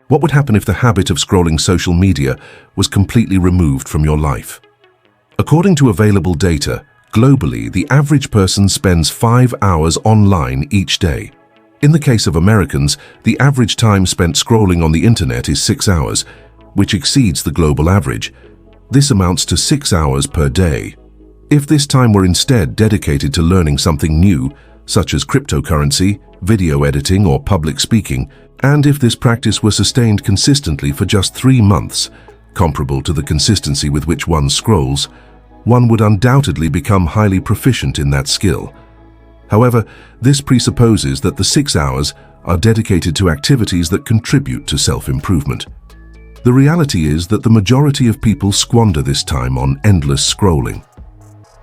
What would happen if the habit of scrolling social media was completely removed from your life? According to available data, globally, the average person spends 5 hours online each day. In the case of Americans, the average time spent scrolling on the internet is 6 hours, which exceeds the global average. This amounts to 6 hours per day. If this time were instead dedicated to learning something new, such as cryptocurrency, video editing, or public speaking, and if this practice were sustained consistently for just 3 months, comparable to the consistency with which one scrolls, one would undoubtedly become highly proficient in that skill. However, this presupposes that the 6 hours are dedicated to activities that contribute to self-improvement. The reality is that the majority of people squander this time on endless scrolling.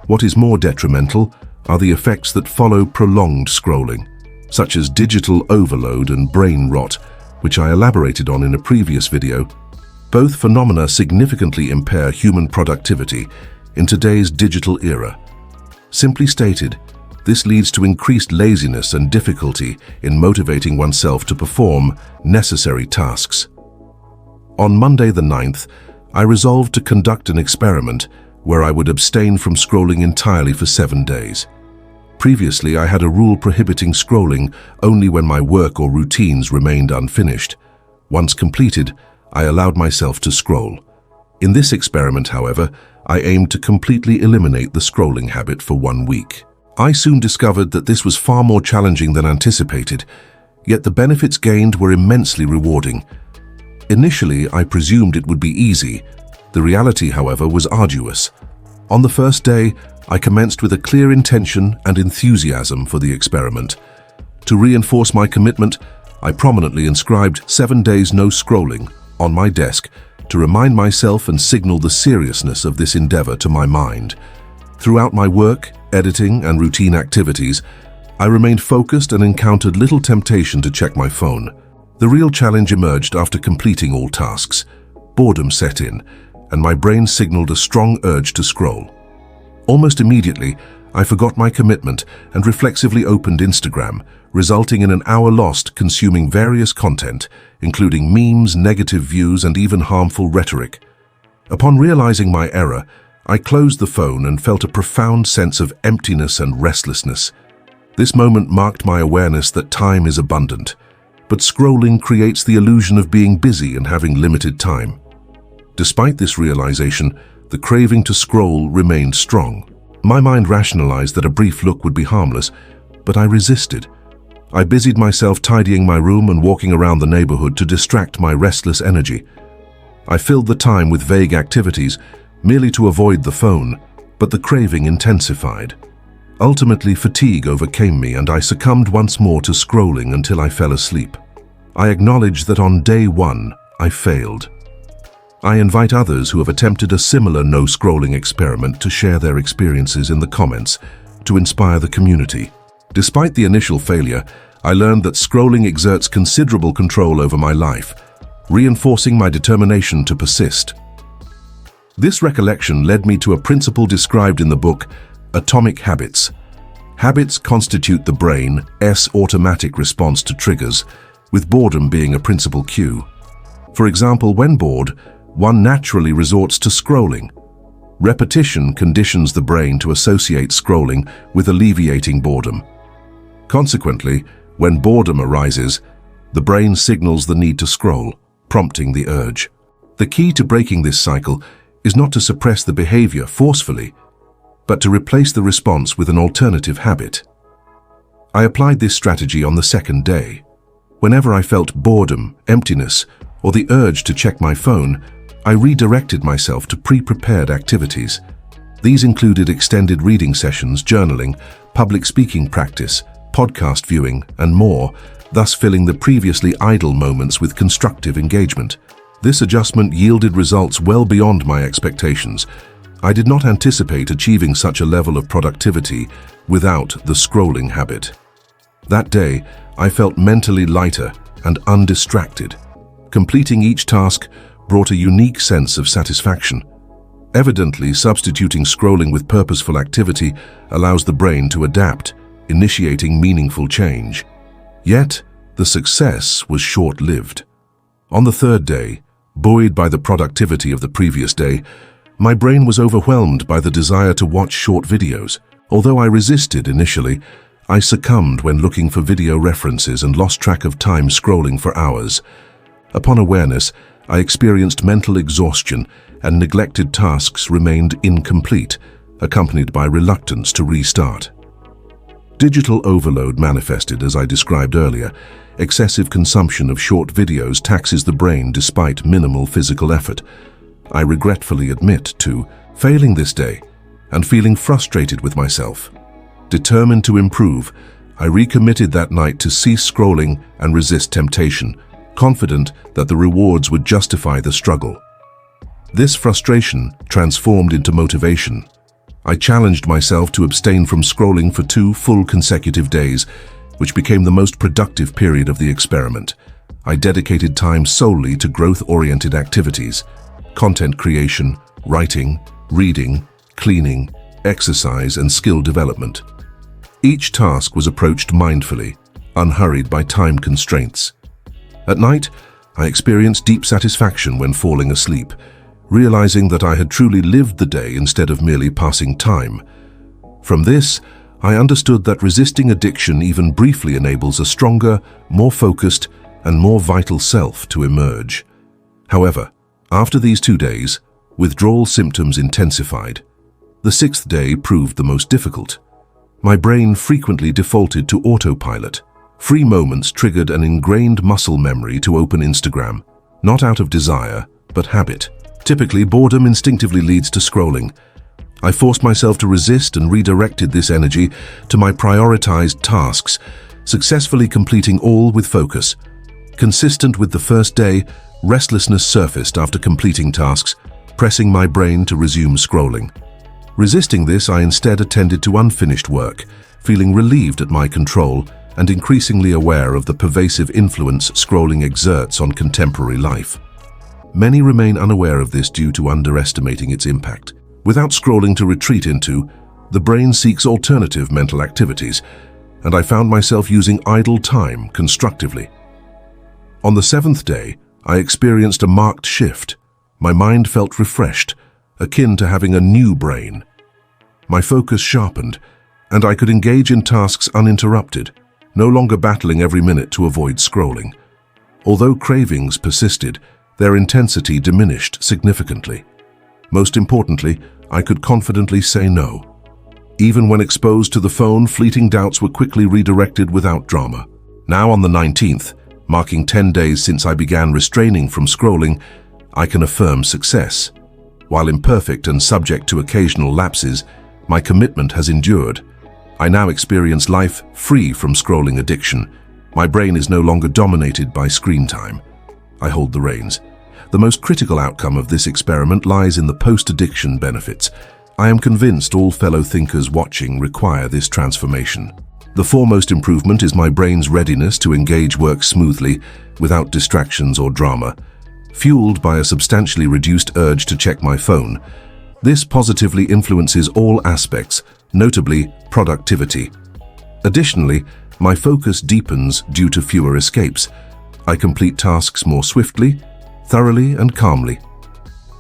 What is more detrimental are the effects that follow prolonged scrolling, such as digital overload and brain rot, which I elaborated on in a previous video. Both phenomena significantly impair human productivity in today's digital era. Simply stated, this leads to increased laziness and difficulty in motivating oneself to perform necessary tasks. On Monday the 9th, I resolved to conduct an experiment where I would abstain from scrolling entirely for 7 days. Previously, I had a rule prohibiting scrolling only when my work or routines remained unfinished. Once completed, I allowed myself to scroll. In this experiment, however, I aimed to completely eliminate the scrolling habit for 1 week. I soon discovered that this was far more challenging than anticipated, yet the benefits gained were immensely rewarding. Initially, I presumed it would be easy. The reality, however, was arduous. On the first day, I commenced with a clear intention and enthusiasm for the experiment. To reinforce my commitment, I prominently inscribed 7 days no scrolling on my desk to remind myself and signal the seriousness of this endeavor to my mind. Throughout my work, editing, and routine activities, I remained focused and encountered little temptation to check my phone. The real challenge emerged after completing all tasks. Boredom set in, and my brain signaled a strong urge to scroll. Almost immediately, I forgot my commitment and reflexively opened Instagram, resulting in an hour lost consuming various content, including memes, negative views, and even harmful rhetoric. Upon realizing my error, I closed the phone and felt a profound sense of emptiness and restlessness. This moment marked my awareness that time is abundant, but scrolling creates the illusion of being busy and having limited time. Despite this realization, the craving to scroll remained strong. My mind rationalized that a brief look would be harmless, but I resisted. I busied myself tidying my room and walking around the neighborhood to distract my restless energy. I filled the time with vague activities, merely to avoid the phone, but the craving intensified. Ultimately, fatigue overcame me and I succumbed once more to scrolling until I fell asleep. I acknowledge that on day 1, I failed. I invite others who have attempted a similar no-scrolling experiment to share their experiences in the comments to inspire the community. Despite the initial failure, I learned that scrolling exerts considerable control over my life, reinforcing my determination to persist. This recollection led me to a principle described in the book, Atomic Habits. Habits constitute the brain's automatic response to triggers, with boredom being a principal cue. For example, when bored, one naturally resorts to scrolling. Repetition conditions the brain to associate scrolling with alleviating boredom. Consequently, when boredom arises, the brain signals the need to scroll, prompting the urge. The key to breaking this cycle is not to suppress the behavior forcefully, but to replace the response with an alternative habit. I applied this strategy on the second day. Whenever I felt boredom, emptiness, or the urge to check my phone, I redirected myself to pre-prepared activities. These included extended reading sessions, journaling, public speaking practice, podcast viewing, and more, thus filling the previously idle moments with constructive engagement. This adjustment yielded results well beyond my expectations. I did not anticipate achieving such a level of productivity without the scrolling habit. That day, I felt mentally lighter and undistracted. Completing each task brought a unique sense of satisfaction. Evidently, substituting scrolling with purposeful activity allows the brain to adapt, initiating meaningful change. Yet, the success was short-lived. On the third day, buoyed by the productivity of the previous day, my brain was overwhelmed by the desire to watch short videos. Although I resisted initially, I succumbed when looking for video references and lost track of time scrolling for hours. Upon awareness, I experienced mental exhaustion and neglected tasks remained incomplete, accompanied by reluctance to restart. Digital overload manifested as I described earlier. Excessive consumption of short videos taxes the brain despite minimal physical effort. I regretfully admit to failing this day and feeling frustrated with myself. Determined to improve, I recommitted that night to cease scrolling and resist temptation, confident that the rewards would justify the struggle. This frustration transformed into motivation. I challenged myself to abstain from scrolling for 2 full consecutive days, which became the most productive period of the experiment. I dedicated time solely to growth-oriented activities: content creation, writing, reading, cleaning, exercise, and skill development. Each task was approached mindfully, unhurried by time constraints. At night, I experienced deep satisfaction when falling asleep, realizing that I had truly lived the day instead of merely passing time. From this, I understood that resisting addiction even briefly enables a stronger, more focused, and more vital self to emerge. However, after these 2 days, withdrawal symptoms intensified. The 6th day proved the most difficult. My brain frequently defaulted to autopilot. Free moments triggered an ingrained muscle memory to open Instagram, not out of desire, but habit. Typically, boredom instinctively leads to scrolling. I forced myself to resist and redirected this energy to my prioritized tasks, successfully completing all with focus. Consistent with the first day, restlessness surfaced after completing tasks, pressing my brain to resume scrolling. Resisting this, I instead attended to unfinished work, feeling relieved at my control and increasingly aware of the pervasive influence scrolling exerts on contemporary life. Many remain unaware of this due to underestimating its impact. Without scrolling to retreat into, the brain seeks alternative mental activities, and I found myself using idle time constructively. On the 7th day, I experienced a marked shift. My mind felt refreshed, akin to having a new brain. My focus sharpened, and I could engage in tasks uninterrupted, no longer battling every minute to avoid scrolling. Although cravings persisted, their intensity diminished significantly. Most importantly, I could confidently say no. Even when exposed to the phone, fleeting doubts were quickly redirected without drama. Now on the 19th, marking 10 days since I began restraining from scrolling, I can affirm success. While imperfect and subject to occasional lapses, my commitment has endured. I now experience life free from scrolling addiction. My brain is no longer dominated by screen time. I hold the reins. The most critical outcome of this experiment lies in the post-addiction benefits. I am convinced all fellow thinkers watching require this transformation. The foremost improvement is my brain's readiness to engage work smoothly, without distractions or drama. Fueled by a substantially reduced urge to check my phone, this positively influences all aspects, notably productivity. Additionally, my focus deepens due to fewer escapes. I complete tasks more swiftly, thoroughly, and calmly.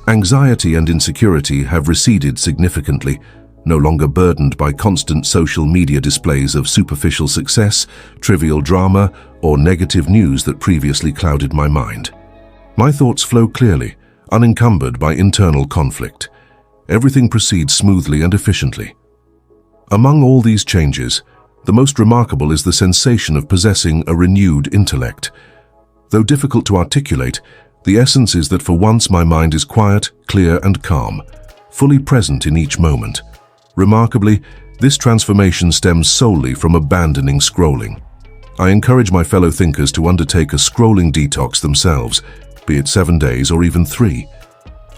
Anxiety and insecurity have receded significantly, no longer burdened by constant social media displays of superficial success, trivial drama, or negative news that previously clouded my mind. My thoughts flow clearly, unencumbered by internal conflict. Everything proceeds smoothly and efficiently. Among all these changes, the most remarkable is the sensation of possessing a renewed intellect. Though difficult to articulate, the essence is that for once my mind is quiet, clear, and calm, fully present in each moment. Remarkably, this transformation stems solely from abandoning scrolling. I encourage my fellow thinkers to undertake a scrolling detox themselves, be it 7 days or even 3.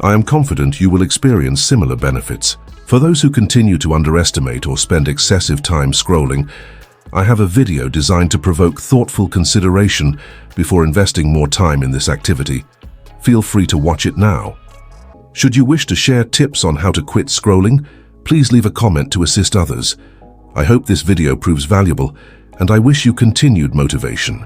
I am confident you will experience similar benefits. For those who continue to underestimate or spend excessive time scrolling, I have a video designed to provoke thoughtful consideration before investing more time in this activity. Feel free to watch it now. Should you wish to share tips on how to quit scrolling, please leave a comment to assist others. I hope this video proves valuable, and I wish you continued motivation.